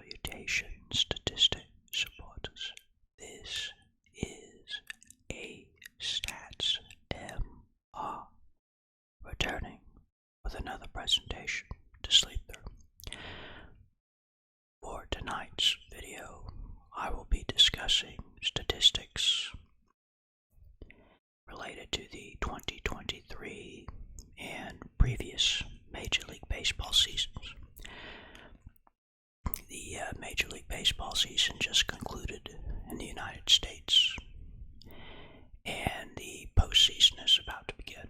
Salutation, statistic supporters. This is a Stats MR, returning with another presentation to sleep through. For tonight's video, I will be discussing statistics related to the 2023 and previous Major League Baseball seasons. The Major League Baseball season just concluded in the United States, and the postseason is about to begin.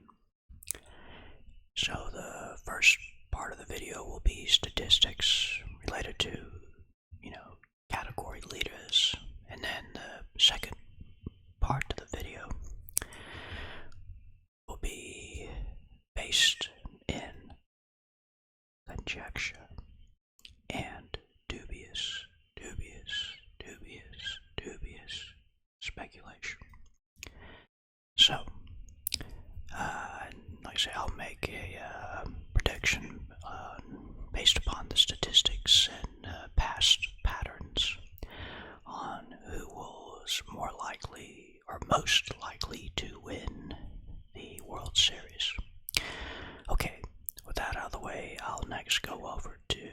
So the first part of the video will be statistics related to, category leaders, and then the second part of the video will be based in conjecture and dubious speculation. So, like I say, I'll make a prediction based upon the statistics and past patterns on who was more likely or most likely to win the World Series. Okay, with that out of the way, I'll next go over to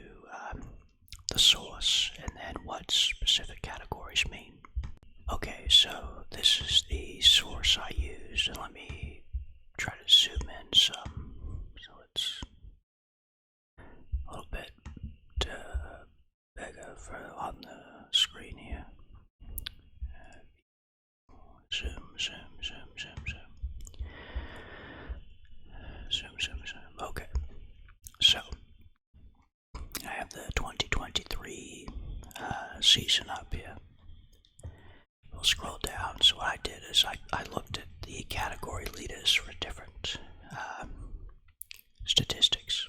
the source and then what specific categories mean. Okay, so this is the source I used, and let me try to zoom in some, so it's a little bit bigger on the screen here. Zoom. Okay, so I have the 2023 season up here. We'll scroll down. So what I did is I looked at the category leaders for different statistics.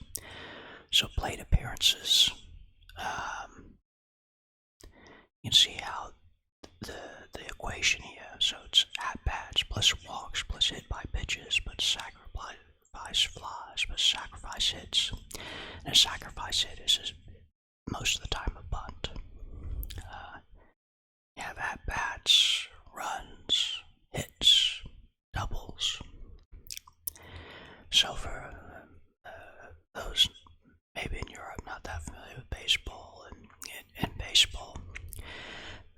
So plate appearances. You can see how the equation here. So it's at-bats plus walks plus hit by pitches but sacrifice flies but sacrifice hits. And a sacrifice hit is most of the time a bunt. You have at-bats, runs, hits, doubles. So for those maybe in Europe not that familiar with baseball, and in baseball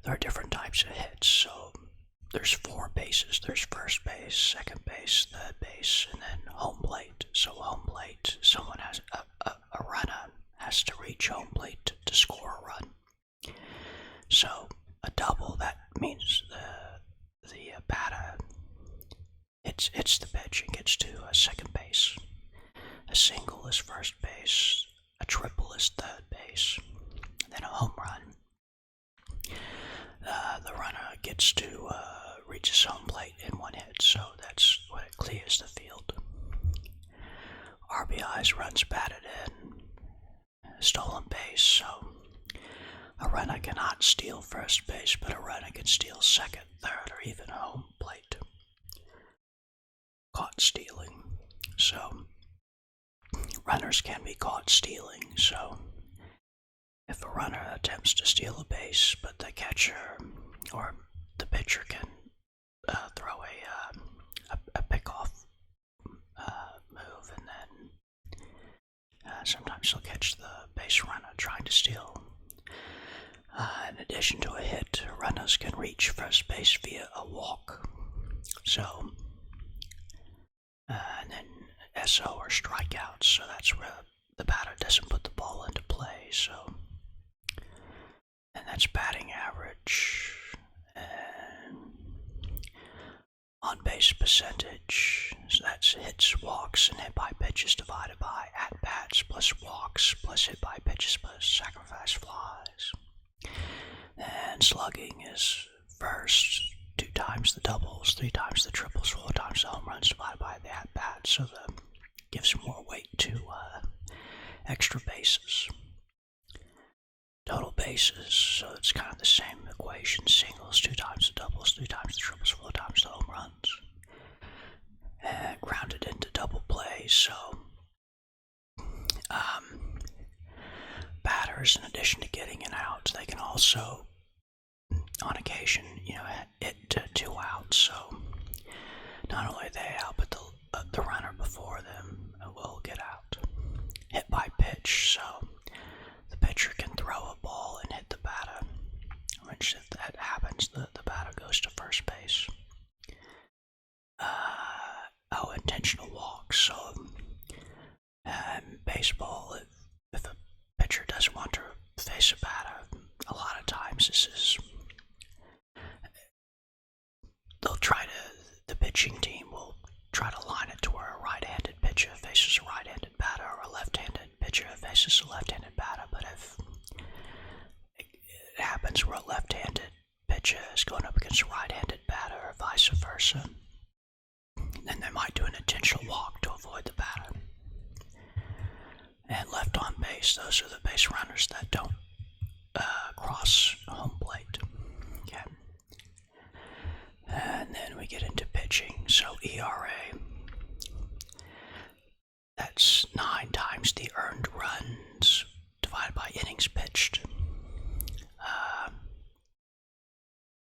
there are different types of hits. So there's four bases. There's first base, second base, third base, and then home plate. So home plate, someone has a runner has to reach home plate to score a run. So a double, that means the batter hits the pitch and gets to second base. A single is first base, a triple is third base, and then a home run. The runner gets to reach his home plate in one hit, so that's when it clears the field. RBIs, runs batted in, stolen base, so a runner cannot steal first base, but a runner can steal second, third, or even home plate. Caught stealing. So runners can be caught stealing. So if a runner attempts to steal a base, but the catcher or the pitcher can throw a pickoff move, and then sometimes he'll catch the base runner trying to steal. In addition to a hit, runners can reach first base via a walk. So, and then SO or strikeouts, so that's where the batter doesn't put the ball into play. So, and that's batting average and on-base percentage. So that's hits, walks, and hit by pitches divided by at-bats plus walks plus hit by pitches plus sacrifice flies. And slugging is first, 2 times the doubles, 3 times the triples, 4 times the home runs divided by the at-bats. So that gives more weight to extra bases. Total bases, so it's kind of the same equation. Singles, 2 times the doubles, 3 times the triples, 4 times the home runs. And grounded into double plays, so batters, in addition to getting an out, they can also, on occasion, hit 2 outs. So not only are they out, but the runner before them will get out. Hit by pitch, so the pitcher can throw a ball and hit the batter. Which, if that happens, the batter goes to first base. Intentional walks. So in baseball, if a pitcher doesn't want to face a batter, a lot of times the pitching team will try to line it to where a right-handed pitcher faces a right-handed batter, or a left-handed pitcher faces a left-handed batter. But if it happens where a left-handed pitcher is going up against a right-handed batter, or vice versa, then they might do an intentional walk to avoid the batter. And left on base, those are the base runners that don't cross home plate. Okay. And then we get into pitching. So ERA, that's 9 times the earned runs divided by innings pitched.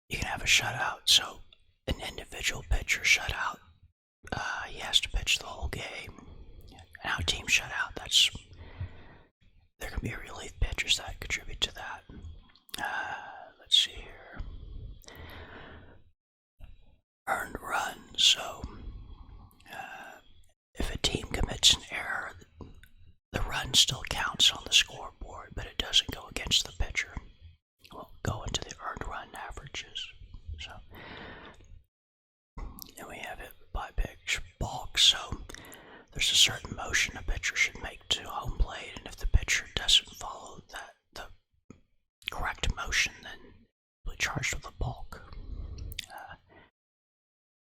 You can have a shutout. So an individual pitcher shutout, he has to pitch the whole game. Now team shutout, there can be relief pitchers that contribute to that. Let's see here. Earned runs. So if a team commits an error, the run still counts on the scoreboard, but it doesn't go against the pitcher. It will go into the earned run averages. So then we have it by pitch balk. So there's a certain motion a pitcher should make to home plate, and if the pitcher doesn't follow the correct motion, then we're charged with a balk.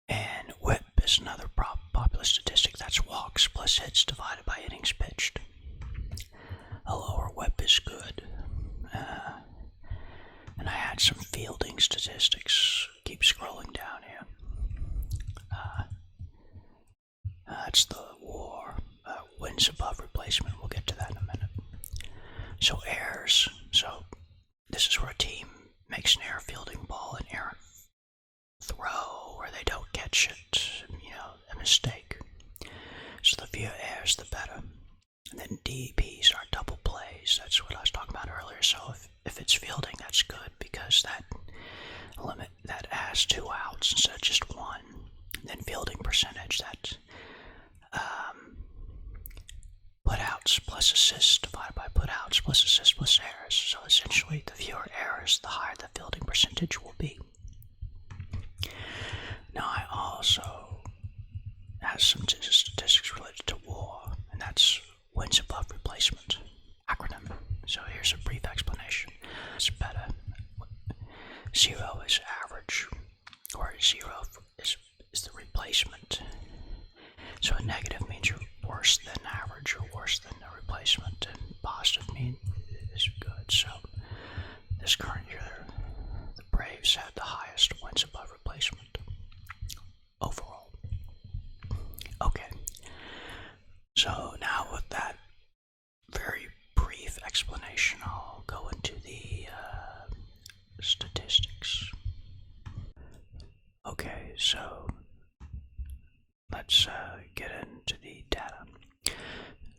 And whip is another popular statistic. That's walks plus hits divided by innings pitched. A lower whip is good. And I had some fielding statistics. Keep scrolling down here. That's the WAR, wins above replacement. We'll get to that in a minute. So errors. So this is where a team makes an error fielding ball, an errant throw, or they don't catch it, a mistake. So the fewer errors, the better. And then DPs are double plays. That's what I was talking about earlier. So if it's fielding, that's good, because that has 2 outs instead of just 1. And then fielding percentage, that's put-outs plus assists divided by put-outs plus assists plus errors. So essentially, the fewer errors, the higher the fielding percentage will be. Now, I also have some statistics related to WAR, and that's wins above replacement acronym. So here's a brief explanation. It's better. 0 is average, or 0 is the replacement. So a negative means you're worse than average or worse than the replacement, and positive means is good. So this current year, the Braves had the highest wins above replacement overall. Okay, so now with that very brief explanation, I'll go into the statistics. Okay, so let's get into the data.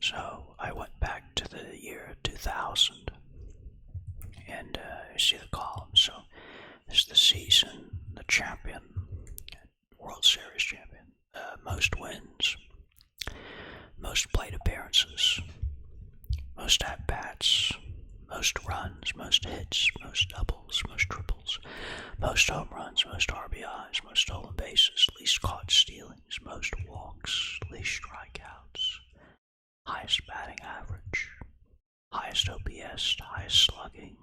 So I went back to the year 2000, and you see the column. So this is the season, the champion, World Series champion, most wins, most plate appearances, most at-bats, most runs, most hits, most doubles, most triples, most home runs, most RBIs, most stolen bases, least caught stealings, most walks, least strikeouts, highest batting average, highest OPS, highest slugging,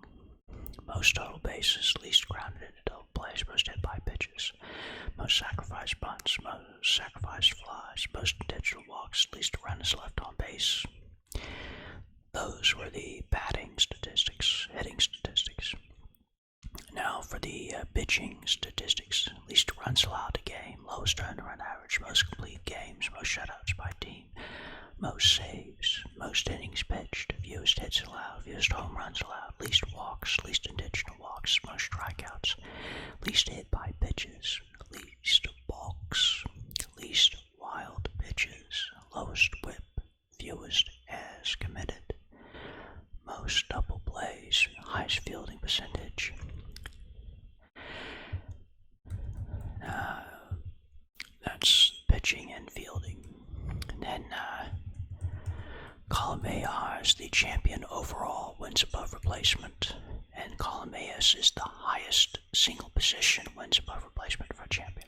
most total bases, least grounded into double plays, most hit by pitches, most sacrificed bunts, most sacrificed flies, most intentional walks, least runners left on base. Those were the batting statistics, hitting statistics. Now for the pitching statistics: least runs allowed a game, lowest earned run average, most complete games, most shutouts by team, most saves, most innings pitched. If fewest hits allowed, fewest home runs allowed, least walks, least intentional walks, most strikeouts, least hit by pitches, least balks, least wild pitches, lowest whip, fewest as committed, most double plays, highest fielding percentage. That's pitching and fielding. And then column AR is the champion overall, wins above replacement, and column AS is the highest single position wins above replacement for a champion.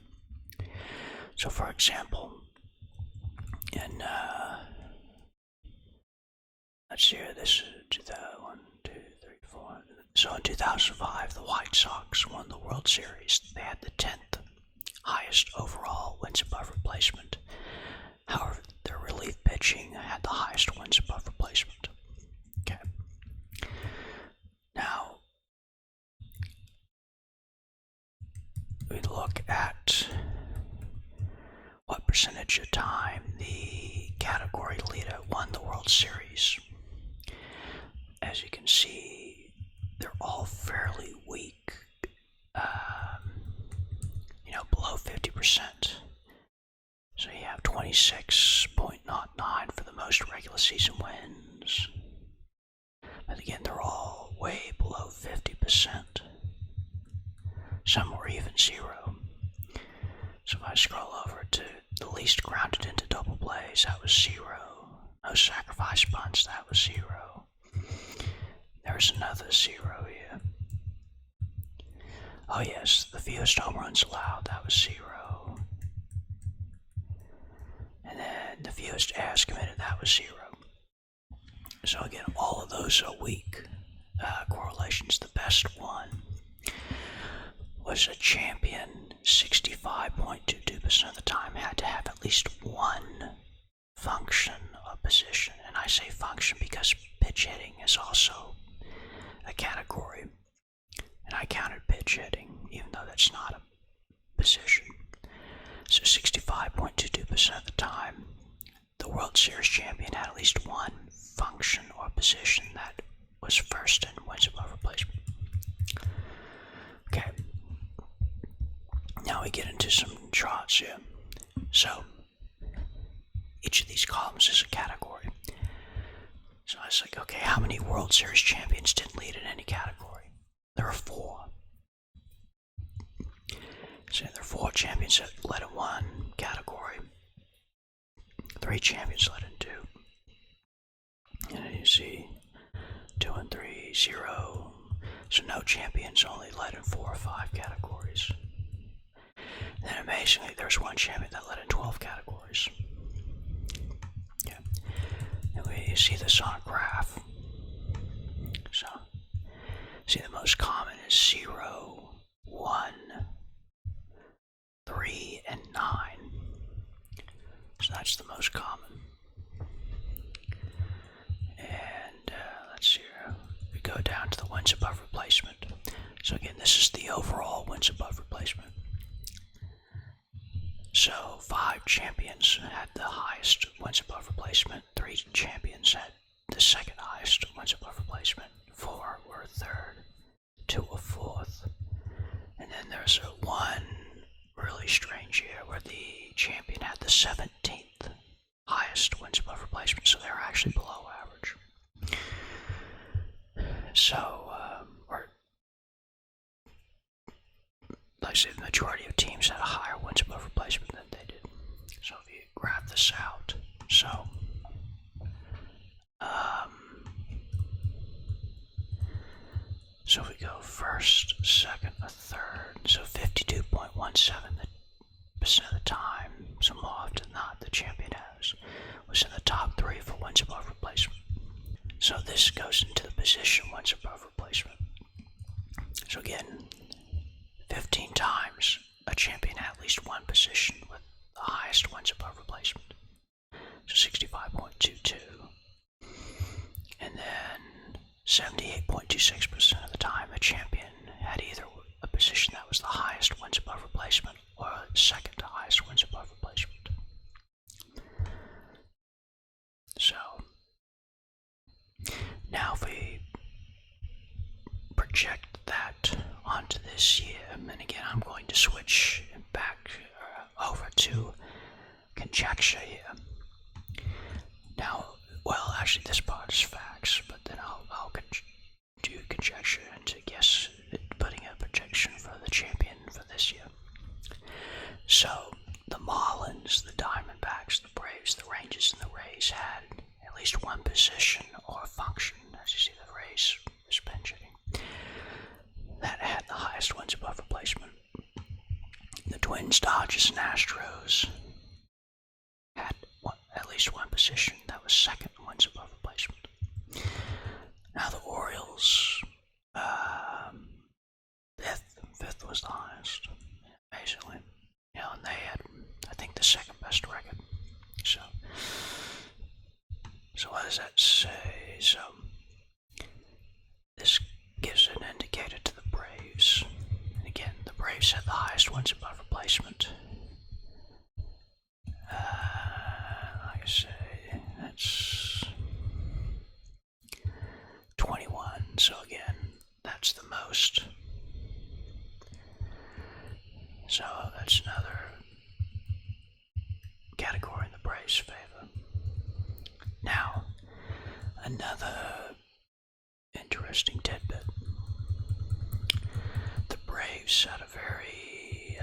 So for example, in let's see here, this is 1, 2, 3, 4. So in 2005, the White Sox won the World Series. They had the 10th highest overall wins above replacement. However, their relief pitching had the highest wins above replacement. Okay. Now, we look at what percentage of time the category leader won the World Series. As you can see, they're all fairly weak, below 50%. So you have 26.09 for the most regular season wins. But again, they're all way below 50%. Some were even 0. So if I scroll over to the least grounded into double plays, that was 0. No sacrifice bunts, that was 0. There's another 0 here. Oh yes, the fewest home runs allowed, that was 0. And then the fewest errors committed, that was 0. So again, all of those are weak correlations. The best one was a champion 65.22% of the time had to have at least one function or position. And I say function because pitch hitting is also a category. And I counted pitch hitting, even though that's not a position. So 65.22% of the time, the World Series champion had at least one function or position that was first in wins above replacement. Okay. Now we get into some charts here. So, each of these columns is a category. So I was like, okay, how many World Series champions didn't lead in any category? There are 4. So there are 4 champions that led in one category, 3 champions led in 2. And then you see 2 and 3, 0. So no champions only led in 4 or 5 categories. And then amazingly, there's one champion that led in 12 categories. Yeah. And we see this on a graph. So, see the most common is 0, 1, 3, and 9. So that's the most common. And let's see here. We go down to the wins above replacement. So again, this is the overall wins above replacement. So 5 champions had the highest wins above replacement. 3 champions had the second highest wins above replacement. 4 were third. 2 were fourth. And then there's one really strange year where the champion had the 17th highest wins above replacement. So they're actually below average. So, like I said, the majority of teams had a higher wins above replacement than they did. So if you graph this out, so if we go first, second, or third, so 52.17% of the time, so more often than not, the champion was in the top 3 for wins above replacement. So this goes into the position wins above replacement. So again, 15 times a champion had at least one position with the highest wins above replacement. So 65.22. And then 78.26% of the time a champion had either a position that was the highest wins above replacement or second to highest wins above replacement. So project that onto this year. And again, I'm going to switch back over to conjecture here. Now, well, actually, this part is facts, but then I'll do conjecture and guess, putting a projection for the champion for this year. So, the Marlins, the Diamondbacks, the Braves, the Rangers, and the Rays had at least one position or function, as you see the Rays is pinching, that had the highest wins above replacement. The Twins, Dodgers, and Astros had at least one position that was second in wins above replacement. Now the Orioles, fifth was the highest, basically. And they had, I think, the second best record. So what does that say? So this gives an indicator to the Braves. And again, the Braves had the highest wins above replacement. Like I say, that's 21. So again, that's the most. So that's another category in the Braves' favor. Now, another interesting tidbit. The Braves had a very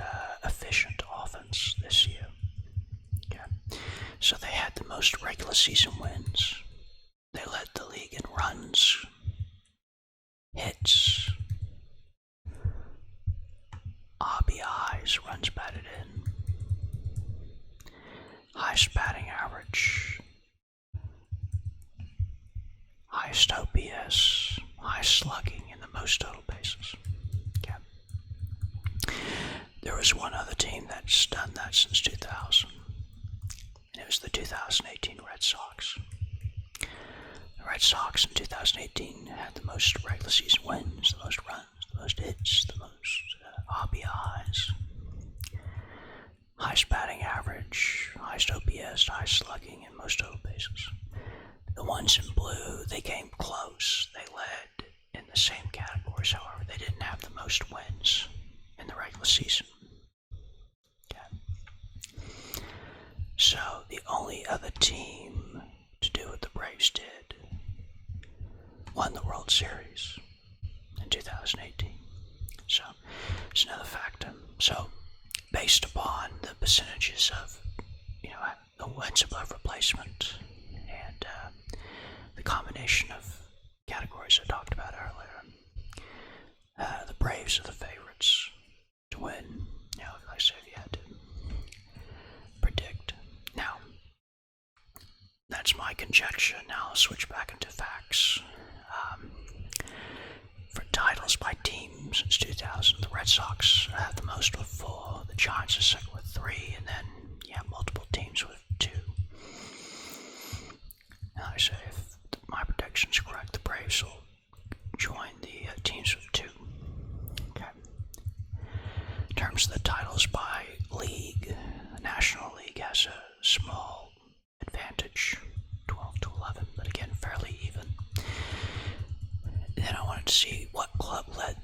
efficient offense this year. Okay. So they had the most regular season wins. They led the league in runs, hits, RBIs, runs batted in, highest batting average, highest OPS, highest slugging, and the most total bases. Okay. There was one other team that's done that since 2000, and it was the 2018 Red Sox. The Red Sox in 2018 had the most regular season wins, the most runs, the most hits, the most RBIs, highest batting average, highest OPS, highest slugging, and most total bases. The ones in blue, they came close. They led in the same categories, however, they didn't have the most wins in the regular season. Okay. So the only other team to do what the Braves did won the World Series in 2018. So it's another factor. So based upon the percentages of, the wins above replacement and the combination of categories I talked about earlier, the Braves are the favorites to win. Like I said, if you had to predict. Now, that's my conjecture. Now I'll switch back into facts. For titles by team since 2000, the Red Sox have the most with 4, the Giants are second with 3, and then you have multiple teams with 2. Now I say, if my prediction is correct, the Braves will join the teams with 2. Okay. In terms of the titles by league, the National League has a small advantage, 12 to 11, but again, fairly even. Then I wanted to see what club led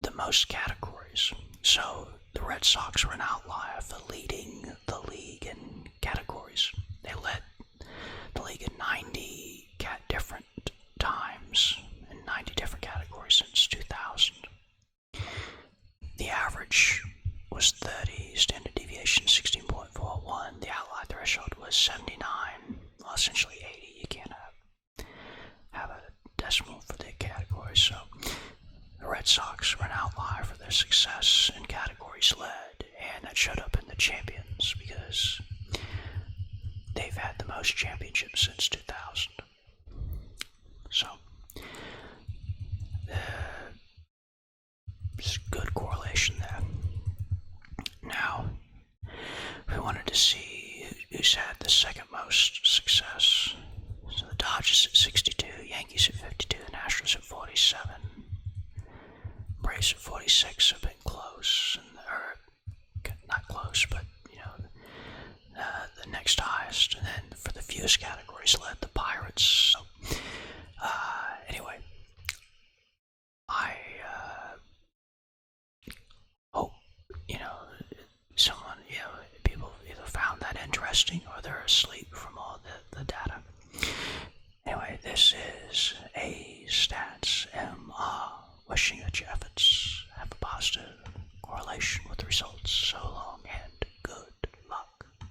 the most categories. So the Red Sox were an outlier for leading the league in categories. They led the league in 90 different times in 90 different categories since 2000. The average was 30, standard deviation 16.41. The outlier threshold was 79, well, essentially 80. You can't have a decimal for the categories. So the Red Sox were an outlier for their success in categories led, and that showed up in the champions because they've had the most championships since 2000. So there's good correlation there. Now, we wanted to see who's had the second most success. So the Dodgers at 62, Yankees at 52, and Astros at 47. Braves at 46 have been close, or not close, but the next highest. And then for the fewest categories led the Pirates. So, anyway, I someone, people either found that interesting or they're asleep from all the data. Anyway, this is A Stats MR, wishing that your efforts have a positive correlation with the results. So long and